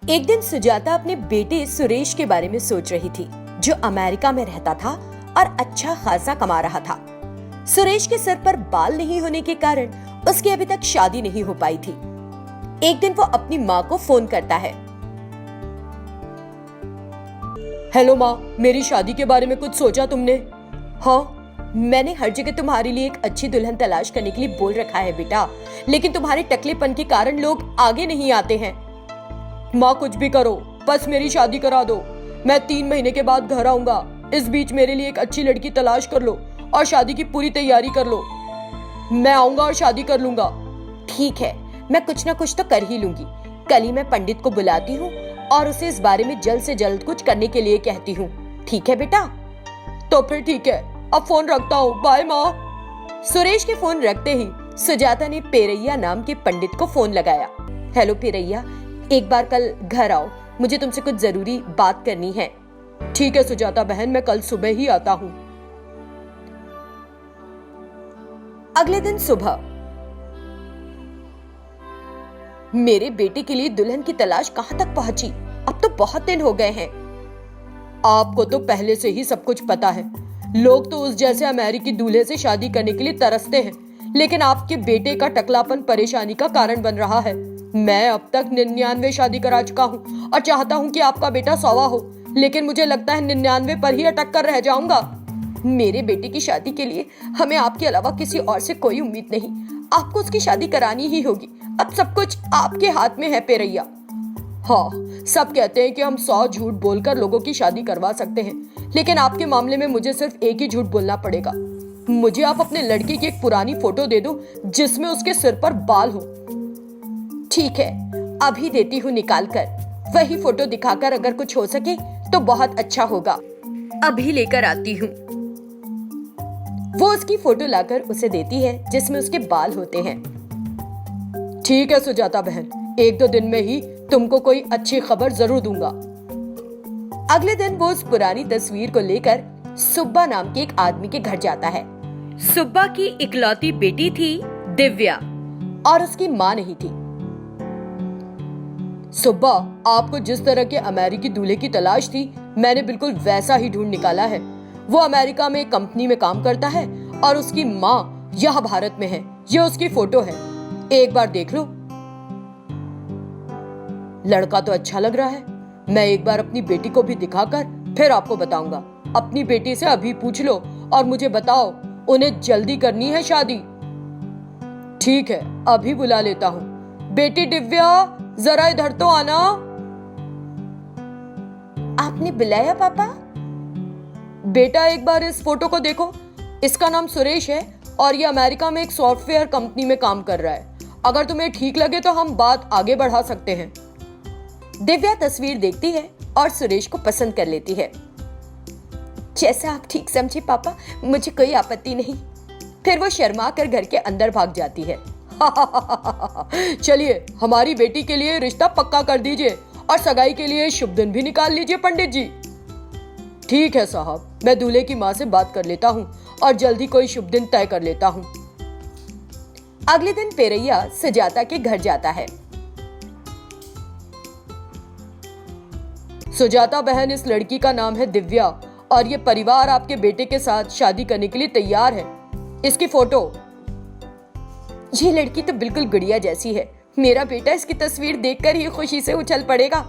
एक दिन सुजाता अपने बेटे सुरेश के बारे में सोच रही थी, जो अमेरिका में रहता था और अच्छा खासा कमा रहा था। सुरेश के सर पर बाल नहीं होने के कारण उसकी अभी तक शादी नहीं हो पाई थी। एक दिन वो अपनी माँ को फोन करता है। हेलो माँ, मेरी शादी के बारे में कुछ सोचा तुमने? हाँ, मैंने हर जगह तुम्हारे लिए एक अच्छी दुल्हन तलाश करने के लिए बोल रखा है बेटा, लेकिन तुम्हारे टकलेपन के कारण लोग आगे नहीं आते हैं। माँ कुछ भी करो, बस मेरी शादी करा दो। मैं 3 महीने के बाद घर आऊंगा। इस बीच मेरे लिए एक अच्छी लड़की तलाश कर लो और शादी की पूरी तैयारी कर लो। मैं आऊंगा और शादी कर लूंगा। ठीक है, मैं कुछ ना कुछ तो कर ही लूंगी। कल ही मैं पंडित को बुलाती हूँ और उसे इस बारे में जल्द से जल्द कुछ करने के लिए कहती हूँ। ठीक है बेटा? तो फिर ठीक है, अब फोन रखता हूँ। बाय माँ। सुरेश के फोन रखते ही सुजाता ने पेरैया नाम के पंडित को फोन लगाया। हेलो पेरैया, एक बार कल घर आओ, मुझे तुमसे कुछ जरूरी बात करनी है। ठीक है सुजाता बहन, मैं कल सुबह ही आता हूँ। अगले दिन सुबह मेरे बेटे के लिए दुल्हन की तलाश कहां तक पहुंची? अब तो बहुत दिन हो गए हैं। आपको तो पहले से ही सब कुछ पता है। लोग तो उस जैसे अमेरिकी दूल्हे से शादी करने के लिए तरसते हैं, लेकिन आपके बेटे का टकलापन परेशानी का कारण बन रहा है। मैं अब तक 99 शादी करा चुका हूँ और चाहता हूँ कि आपका बेटा 100वां हो, लेकिन मुझे लगता है 99 पर ही अटक कर रह जाऊंगा। मेरे बेटे की शादी के लिए हमें आपके अलावा किसी और से कोई उम्मीद नहीं। आपको उसकी शादी करानी ही होगी। अब सब कुछ आपके हाथ में है पेरैया। हाँ, सब कहते हैं कि हम 100 झूठ बोलकर लोगों की शादी करवा सकते हैं, लेकिन आपके मामले में मुझे सिर्फ एक ही झूठ बोलना पड़ेगा। मुझे आप अपने लड़के की एक पुरानी फोटो दे दो जिसमें उसके सिर पर बाल हो। ठीक है, अभी देती हूँ निकाल कर। वही फोटो दिखाकर अगर कुछ हो सके तो बहुत अच्छा होगा। अभी लेकर आती हूँ। वो उसकी फोटो लाकर उसे देती है जिसमें उसके बाल होते हैं। ठीक है सुजाता बहन, 1-2 दिन में ही तुमको कोई अच्छी खबर जरूर दूंगा। अगले दिन वो उस पुरानी तस्वीर को लेकर सुब्बा नाम के एक आदमी के घर जाता है। सुब्बा की इकलौती बेटी थी दिव्या और उसकी माँ नहीं थी। सुब्बा, आपको जिस तरह के अमेरिकी दूल्हे की तलाश थी, मैंने बिल्कुल वैसा ही ढूंढ निकाला है। वो अमेरिका में एक कंपनी में काम करता है और उसकी माँ यह भारत में है। ये उसकी फोटो है, एक बार देख लो। लड़का तो अच्छा लग रहा है। मैं एक बार अपनी बेटी को भी दिखाकर फिर आपको बताऊंगा। अपनी बेटी से अभी पूछ लो और मुझे बताओ, उन्हें जल्दी करनी है शादी। ठीक है, अभी बुला लेता हूँ। बेटी दिव्या, जरा इधर तो आना। आपने बुलाया पापा? बेटा, एक बार इस फोटो को देखो। इसका नाम सुरेश है और ये अमेरिका में एक सॉफ्टवेयर कंपनी में काम कर रहा है। अगर तुम्हें ठीक लगे तो हम बात आगे बढ़ा सकते हैं। दिव्या तस्वीर देखती है और सुरेश को पसंद कर लेती है। जैसा आप ठीक समझे पापा, मुझे कोई आपत्ति नहीं। फिर वो शर्मा कर घर के अंदर भाग जाती है। चलिए, हमारी बेटी के लिए रिश्ता पक्का कर दीजिए और सगाई के लिए शुभ दिन भी निकाल लीजिए पंडित जी। ठीक है साहब, मैं दूल्हे की माँ से बात कर लेता हूँ और जल्दी कोई शुभ दिन तय कर लेता हूँ। अगले दिन पेरैया सुजाता के घर जाता है। सुजाता बहन, इस लड़की का नाम है दिव्या और ये परिवार आपके बेटे के साथ शादी करने के लिए तैयार है। इसकी फोटो। ये लड़की तो बिल्कुल गुड़िया जैसी है। मेरा बेटा इसकी तस्वीर देखकर ही खुशी से उछल पड़ेगा।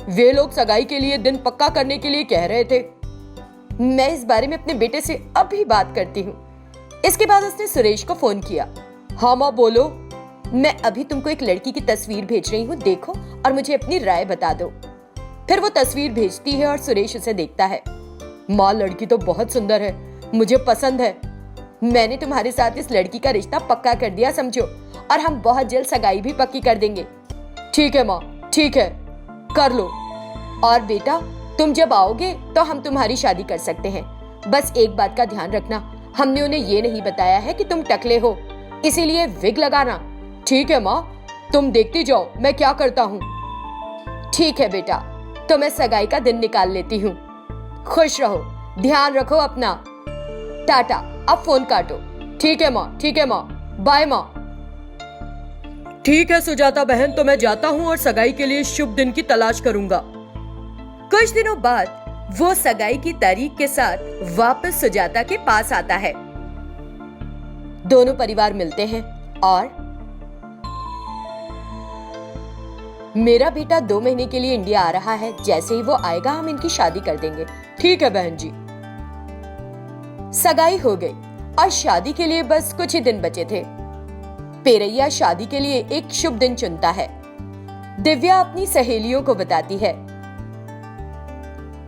वे लोग सगाई के लिए दिन पक्का करने के लिए कह रहे थे। मैं इस बारे में अपने बेटे से अभी बात करती हूँ। इसके बाद उसने सुरेश को फोन किया। हाँ माँ, बोलो। मैं अभी तुमको एक लड़की की तस्वीर भेज रही हूँ, देखो और मुझे अपनी राय बता दो। फिर वो तस्वीर भेजती है और सुरेश उसे देखता है। माँ, लड़की तो बहुत सुंदर है, मुझे पसंद है। मैंने तुम्हारे साथ इस लड़की का रिश्ता पक्का कर दिया समझो, और हम बहुत जल्द सगाई भी पक्की कर देंगे। ठीक है माँ, ठीक है, कर लो। और बेटा, तुम जब आओगे तो हम तुम्हारी शादी कर सकते हैं। बस एक बात का ध्यान रखना, हमने उन्हें ये नहीं बताया है कि तुम टकले हो, इसीलिए विग लगाना। ठीक है माँ, तुम देखती जाओ मैं क्या करता हूँ। ठीक है बेटा, तो मैं सगाई का दिन निकाल लेती हूँ। खुश रहो, ध्यान रखो अपना। टाटा, अब फोन काटो। ठीक है माँ, ठीक है माँ, बाय माँ। ठीक है सुजाता बहन, तो मैं जाता हूँ और सगाई के लिए शुभ दिन की तलाश करूंगा। कुछ दिनों बाद वो सगाई की तारीख के साथ वापस सुजाता के पास आता है। दोनों परिवार मिलते हैं और मेरा बेटा 2 महीने के लिए इंडिया आ रहा है, जैसे ही वो आएगा हम इनकी शादी कर देंगे। ठीक है बहन जी। सगाई हो गई और शादी के लिए बस कुछ ही दिन बचे थे। पेरैया शादी के लिए एक शुभ दिन चुनता है। दिव्या अपनी सहेलियों को बताती है,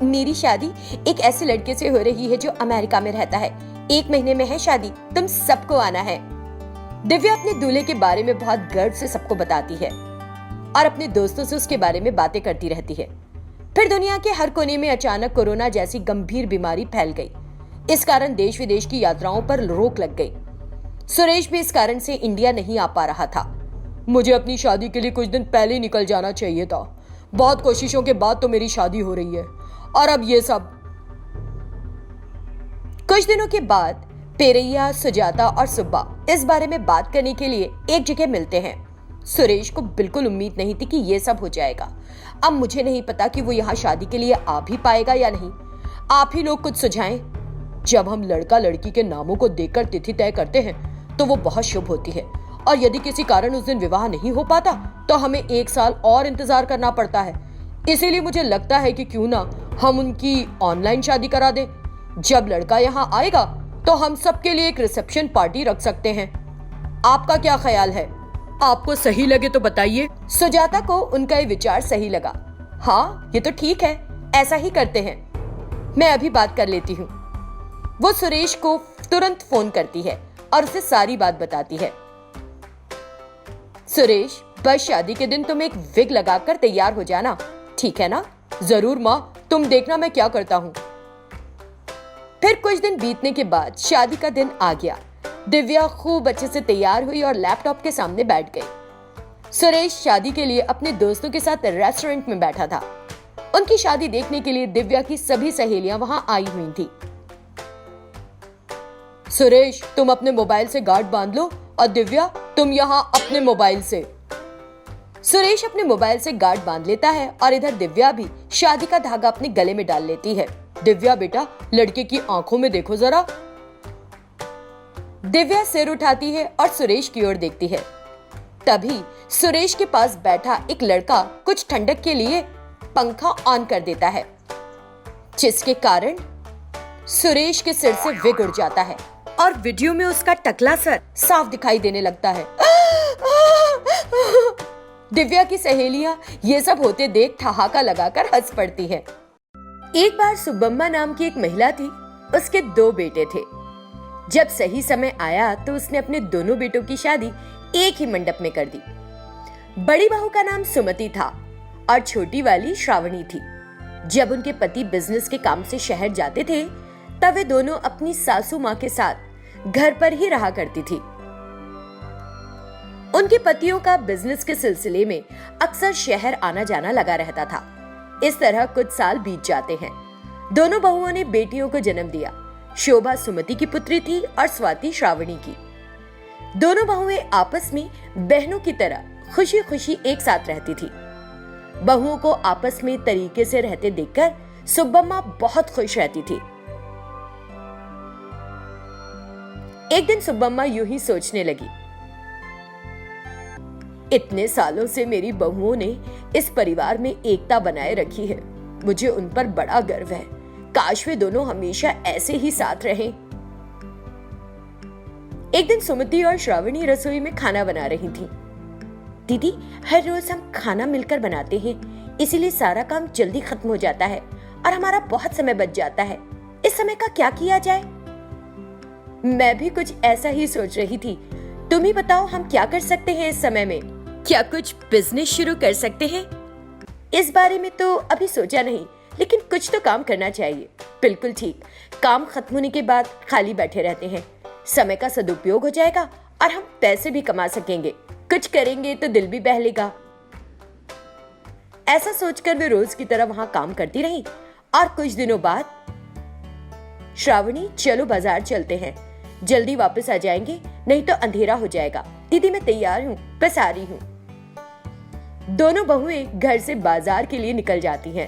मेरी शादी एक ऐसे लड़के से हो रही है जो अमेरिका में रहता है। 1 महीने में है शादी, तुम सबको आना है। दिव्या अपने दूल्हे के बारे में बहुत गर्व से सबको बताती है और अपने दोस्तों से उसके बारे में बातें करती रहती है। फिर दुनिया के हर कोने में अचानक कोरोना जैसी गंभीर बीमारी फैल गई। इस कारण देश विदेश की यात्राओं पर रोक लग गई। सुरेश भी इस कारण से इंडिया नहीं आ पा रहा था। मुझे अपनी शादी के लिए कुछ दिन पहले निकल जाना चाहिए था। बहुत कोशिशों के बाद तो मेरी शादी हो रही है और अब ये सब। कुछ दिनों के बाद पेरैया, सुजाता और सुब्बा इस बारे में बात करने के लिए एक जगह मिलते हैं। सुरेश को बिल्कुल उम्मीद नहीं थी कि ये सब हो जाएगा। अब मुझे नहीं पता कि वो यहाँ शादी के लिए आ भी पाएगा या नहीं। आप ही लोग कुछ सुझाएं। जब हम लड़का लड़की के नामों को देखकर तिथि तय करते हैं तो वो बहुत शुभ होती है, और यदि किसी कारण उस दिन विवाह नहीं हो पाता तो हमें 1 साल और इंतजार करना पड़ता है। इसीलिए मुझे लगता है कि क्यों ना हम उनकी ऑनलाइन शादी करा दें। जब लड़का यहाँ आएगा तो हम सबके लिए एक रिसेप्शन पार्टी रख सकते हैं। आपका क्या ख्याल है? आपको सही लगे तो बताइए। सुजाता को उनका ये विचार सही लगा। हाँ, ये तो ठीक है, ऐसा ही करते हैं। मैं अभी बात कर लेती हूँ। वो सुरेश को तुरंत फोन करती है और उसे सारी बात बताती है। सुरेश, बस शादी के दिन तुम एक विग लगाकर तैयार हो जाना, ठीक है ना? जरूर माँ, तुम देखना मैं क्या करता हूँ। फिर कुछ दिन बीतने के बाद शादी का दिन आ गया। दिव्या खूब अच्छे से तैयार हुई और लैपटॉप के सामने बैठ गई। सुरेश शादी के लिए अपने दोस्तों के साथ रेस्टोरेंट में बैठा था। उनकी शादी देखने के लिए दिव्या की सभी सहेलियां वहां आई हुई थी। सुरेश, तुम अपने मोबाइल से गार्ड बांध लो और दिव्या, तुम यहाँ अपने मोबाइल से। सुरेश अपने मोबाइल से गार्ड बांध लेता है और इधर दिव्या भी शादी का धागा अपने गले में डाल लेती है। दिव्या बेटा, लड़के की आंखों में देखो जरा। दिव्या सिर उठाती है और सुरेश की ओर देखती है। तभी सुरेश के पास बैठा एक लड़का कुछ ठंडक के लिए पंखा ऑन कर देता है, जिसके कारण सुरेश के सिर से विग उड़ जाता है और वीडियो में उसका टकला सर साफ दिखाई देने लगता है। दिव्या की सहेलियां ये सब होते देख ठहाका लगाकर हंस पड़ती है। एक बार सुब्बम्मा नाम की एक महिला थी। उसके 2 बेटे थे। जब सही समय आया तो उसने अपने दोनों बेटों की शादी एक ही मंडप में कर दी। बड़ी बहू का नाम सुमति था और छोटी वाली श्रावणी थी। जब उनके पति बिजनेस के काम से शहर जाते थे तब वे दोनों अपनी सासू माँ के साथ घर पर ही रहा करती थी। उनके पतियों का बिजनेस के सिलसिले में अक्सर शहर आना जाना लगा रहता था। इस तरह कुछ साल बीत जाते हैं। दोनों बहुओं ने बेटियों को जन्म दिया। शोभा सुमति की पुत्री थी और स्वाति श्रावणी की। दोनों बहुएं आपस में बहनों की तरह खुशी खुशी एक साथ रहती थी। बहुओं को आपस में तरीके से रहते देखकर सुब्बम्मा बहुत खुश रहती थी। एक दिन सुब्बम्मा यूं ही सोचने लगी, इतने सालों से मेरी बहुओं ने इस परिवार में एकता बनाए रखी है। मुझे उन पर बड़ा गर्व है। काश वे दोनों हमेशा ऐसे ही साथ रहें। एक दिन सुमति और श्रावणी रसोई में खाना बना रही थी। दीदी, हर रोज हम खाना मिलकर बनाते हैं, इसीलिए सारा काम जल्दी खत्म हो जाता है और हमारा बहुत समय बच जाता है। इस समय का क्या किया जाए? मैं भी कुछ ऐसा ही सोच रही थी। तुम ही बताओ, हम क्या कर सकते हैं इस समय में? क्या कुछ बिजनेस शुरू कर सकते हैं? इस बारे में तो अभी सोचा नहीं, लेकिन कुछ तो काम करना चाहिए। बिल्कुल ठीक, काम खत्म होने के बाद खाली बैठे रहते हैं, समय का सदुपयोग हो जाएगा और हम पैसे भी कमा सकेंगे। कुछ करेंगे तो दिल भी बहलेगा। ऐसा सोचकर वे रोज की तरह वहां काम करती रही और कुछ दिनों बाद, श्रावणी, चलो बाजार चलते हैं, जल्दी वापस आ जाएंगे, नहीं तो अंधेरा हो जाएगा। दीदी, मैं तैयार हूँ, बस आ रही हूँ। दोनों बहुएं घर से बाजार के लिए निकल जाती हैं।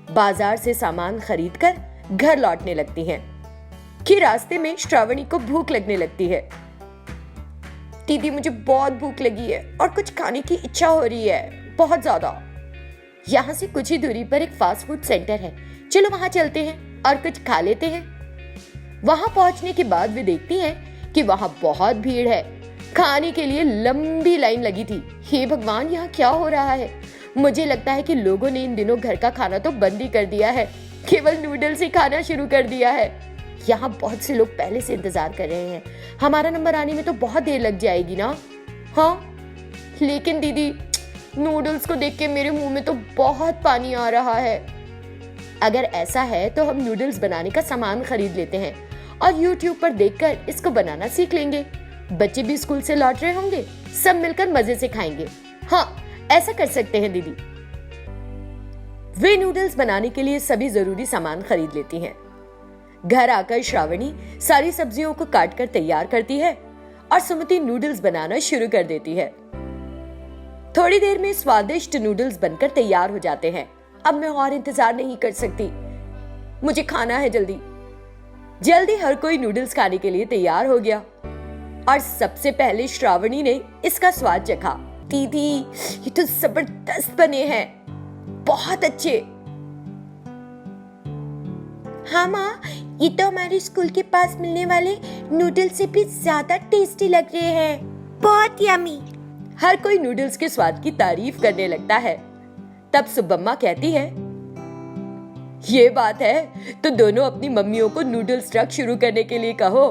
बाजार से सामान खरीदकर घर लौटने लगती हैं कि रास्ते में श्रावणी को भूख लगने लगती है। दीदी मुझे बहुत भूख लगी है और कुछ खाने की इच्छा हो रही है, बहुत ज्यादा। यहाँ से कुछ ही दूरी पर एक फास्ट फूड सेंटर है, चलो वहां चलते हैं और कुछ खा लेते हैं। वहां पहुंचने के बाद वे देखती हैं कि वहां बहुत भीड़ है। खाने के लिए लंबी लाइन लगी थी। हे भगवान, यहाँ क्या हो रहा है? मुझे लगता है कि लोगों ने इन दिनों घर का खाना तो बंद ही कर दिया है, केवल नूडल्स ही खाना शुरू कर दिया है। यहाँ बहुत से लोग पहले से इंतजार कर रहे हैं। हमारा नंबर आने में तो बहुत देर लग जाएगी ना। हाँ, लेकिन दीदी नूडल्स को देख के मेरे मुंह में तो बहुत पानी आ रहा है। अगर ऐसा है तो हम नूडल्स बनाने का सामान खरीद लेते हैं और YouTube पर देखकर इसको बनाना सीख लेंगे। बच्चे भी स्कूल से लौट रहे होंगे, सब मिलकर मजे से खाएंगे। हाँ, ऐसा कर सकते हैं दीदी। वे नूडल्स बनाने के लिए सभी जरूरी सामान खरीद लेती हैं। घर आकर श्रावणी सारी सब्जियों को काटकर तैयार करती है और सुमति नूडल्स बनाना शुरू कर देती है। थोड़ी देर में स्वादिष्ट नूडल्स बनकर तैयार हो जाते हैं। अब मैं और इंतजार नहीं कर सकती, मुझे खाना है जल्दी। जल्दी हर कोई नूडल्स खाने के लिए तैयार हो गया और सबसे पहले श्रावणी ने इसका स्वाद चखा। दीदी ये तो जबरदस्त बने हैं, बहुत अच्छे। हाँ माँ, ये तो हमारे स्कूल के पास मिलने वाले नूडल्स से भी ज्यादा टेस्टी लग रहे हैं, बहुत यम्मी। हर कोई नूडल्स के स्वाद की तारीफ करने लगता है। तब सुब्बम्मा कहती है, ये बात है तो दोनों अपनी मम्मियों को नूडल्स ट्रक शुरू करने के लिए कहो।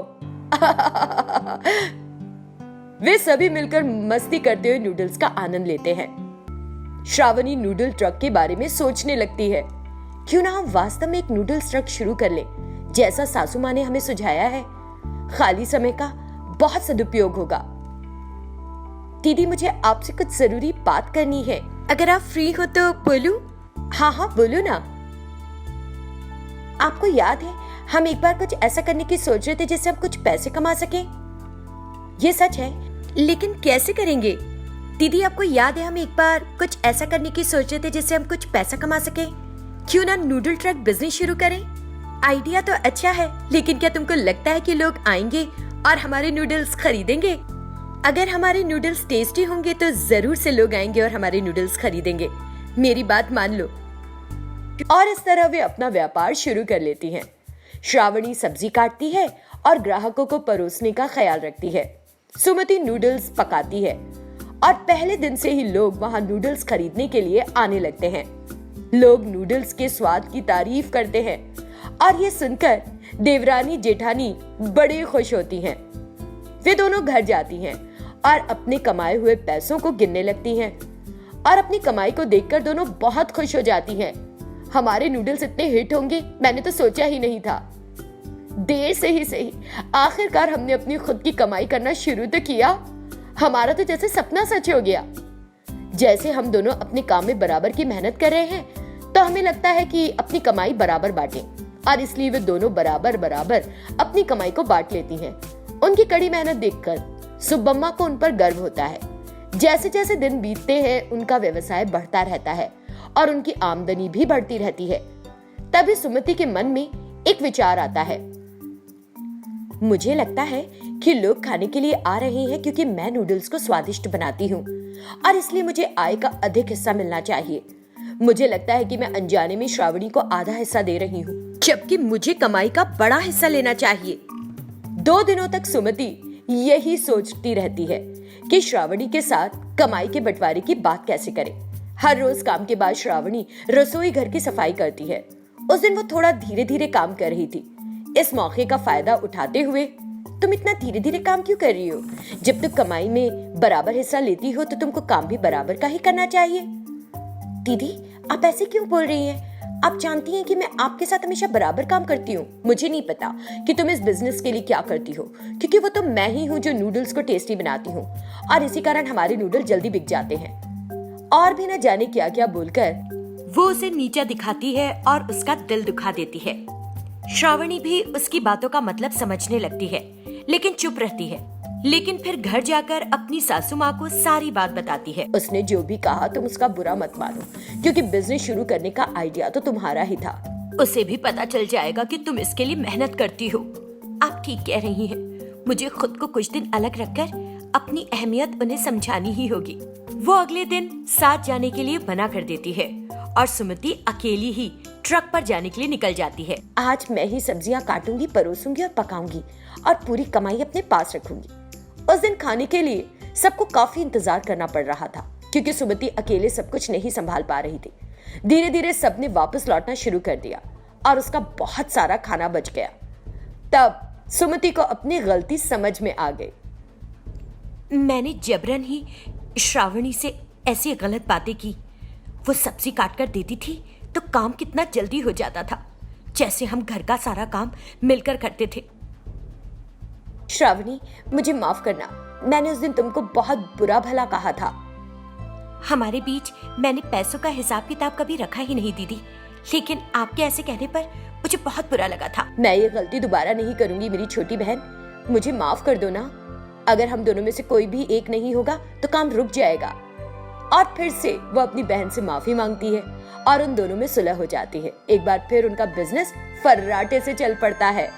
वे सभी मिलकर मस्ती करते हुए नूडल्स का आनंद लेते हैं। श्रावणी नूडल ट्रक के बारे में सोचने लगती है, क्यों ना हम वास्तव में एक नूडल्स ट्रक शुरू कर ले, जैसा सासू माँ ने हमें सुझाया है। खाली समय का बहुत सदुपयोग होगा। दीदी मुझे आपसे कुछ जरूरी बात करनी है, अगर आप फ्री हो तो बोलूं? हाँ हाँ बोलो ना। आपको याद है हम एक बार कुछ ऐसा करने की सोच रहे थे जिससे हम कुछ पैसे कमा सकें? ये सच है, लेकिन कैसे करेंगे? दीदी आपको याद है हम एक बार कुछ ऐसा करने की सोच रहे थे जिससे हम कुछ पैसा कमा सकें? क्यों ना नूडल ट्रक बिजनेस शुरू करें? आइडिया तो अच्छा है, लेकिन क्या तुमको लगता है कि लोग आएंगे और हमारे नूडल्स खरीदेंगे? अगर हमारे नूडल्स टेस्टी होंगे तो जरूर से लोग आएंगे और हमारे नूडल्स खरीदेंगे, मेरी बात मान लो। और इस तरह वे अपना व्यापार शुरू कर लेती हैं। श्रावणी सब्जी काटती है और ग्राहकों को परोसने का ख्याल रखती है। सुमति नूडल्स पकाती है और पहले दिन से ही लोग वहां नूडल्स खरीदने के लिए आने लगते हैं। लोग नूडल्स के स्वाद की तारीफ करते हैं और ये सुनकर देवरानी जेठानी बड़ी खुश होती हैं। वे दोनों घर जाती हैं और अपने कमाए हुए पैसों को गिनने लगती हैं और अपनी कमाई को देखकर दोनों बहुत खुश हो जाती हैं। हमारे नूडल्स इतने हिट होंगे मैंने तो सोचा ही नहीं था। देर से ही सही, आखिरकार हमने अपनी खुद की कमाई करना शुरू तो किया। हमारा तो जैसे सपना सच हो गया। जैसे हम दोनों अपने काम में बराबर की मेहनत कर रहे हैं तो हमें लगता है कि अपनी कमाई बराबर बांटें, और इसलिए वे दोनों बराबर बराबर अपनी कमाई को बांट लेती हैं। उनकी कड़ी मेहनत देखकर सुब्बम्मा को उन पर गर्व होता है। जैसे जैसे दिन बीतते हैं उनका व्यवसाय बढ़ता रहता है और उनकी आमदनी भी बढ़ती रहती है। तभी सुमति के मन में एक विचार आता है, मुझे लगता है कि लोग खाने के लिए आ रहे हैं क्योंकि मैं नूडल्स को स्वादिष्ट बनाती हूँ और इसलिए मुझे आय का अधिक हिस्सा मिलना चाहिए। मुझे लगता है कि मैं अनजाने में श्रावणी को आधा हिस्सा दे रही हूँ, जबकि मुझे कमाई का बड़ा हिस्सा लेना चाहिए। 2 दिनों तक सुमति यही सोचती रहती है कि श्रावणी के साथ कमाई के बंटवारे की बात कैसे करे। हर रोज काम के बाद श्रावणी रसोई घर की सफाई करती है। उस दिन वो थोड़ा धीरे धीरे काम कर रही थी। इस मौके का फायदा उठाते हुए, तुम इतना धीरे धीरे काम क्यों कर रही हो? जब तुम कमाई में बराबर हिस्सा लेती हो तो तुमको काम भी बराबर का ही करना चाहिए। दीदी आप ऐसे क्यों बोल रही हैं? आप जानती हैं कि मैं आपके साथ हमेशा बराबर काम करती हूँ। मुझे नहीं पता कि तुम इस बिजनेस के लिए क्या करती हो, क्योंकि वो तो मैं ही हूँ जो नूडल्स को टेस्टी बनाती हूँ और इसी कारण हमारे नूडल जल्दी बिक जाते हैं। और भी न जाने क्या क्या बोलकर वो उसे नीचा दिखाती है और उसका दिल दुखा देती है। श्रावणी भी उसकी बातों का मतलब समझने लगती है, लेकिन चुप रहती है। लेकिन फिर घर जाकर अपनी सासू माँ को सारी बात बताती है। उसने जो भी कहा तुम उसका बुरा मत मानो, क्योंकि बिजनेस शुरू करने का आइडिया तो तुम्हारा ही था। उसे भी पता चल जाएगा कि तुम इसके लिए मेहनत करती हो। आप ठीक कह रही हैं। मुझे खुद को कुछ दिन अलग रखकर अपनी अहमियत उन्हें समझानी ही होगी। वो अगले दिन साथ जाने के लिए मना कर देती है और सुमति अकेली ही ट्रक पर जाने के लिए निकल जाती है। आज मैं ही सब्जियां काटूंगी, परोसूंगी और पकाऊंगी और पूरी कमाई अपने पास रखूंगी। उस दिन खाने के लिए सबको काफी इंतजार करना पड़ रहा था, क्योंकि सुमति अकेले सब कुछ नहीं संभाल पा रही थी। धीरे धीरे सबने वापस लौटना शुरू कर दिया और उसका बहुत सारा खाना बच गया। तब सुमति को अपनी गलती समझ में आ गई। मैंने जबरन ही श्रावणी से ऐसी गलत बातें की। वो सब्जी काट कर देती थी तो काम कितना जल्दी हो जाता था, जैसे हम घर का सारा काम मिलकर करते थे। श्रावणी, मुझे माफ करना, मैंने उस दिन तुमको बहुत बुरा भला कहा था। हमारे बीच मैंने पैसों का हिसाब किताब कभी रखा ही नहीं दीदी, लेकिन आपके ऐसे कहने पर मुझे बहुत बुरा लगा था। मैं ये गलती दोबारा नहीं करूंगी मेरी छोटी बहन, मुझे माफ कर दो ना। अगर हम दोनों में से कोई भी एक नहीं होगा तो काम रुक जाएगा। और फिर से वो अपनी बहन से माफी मांगती है और उन दोनों में सुलह हो जाती है। एक बार फिर उनका बिजनेस फर्राटे से चल पड़ता है।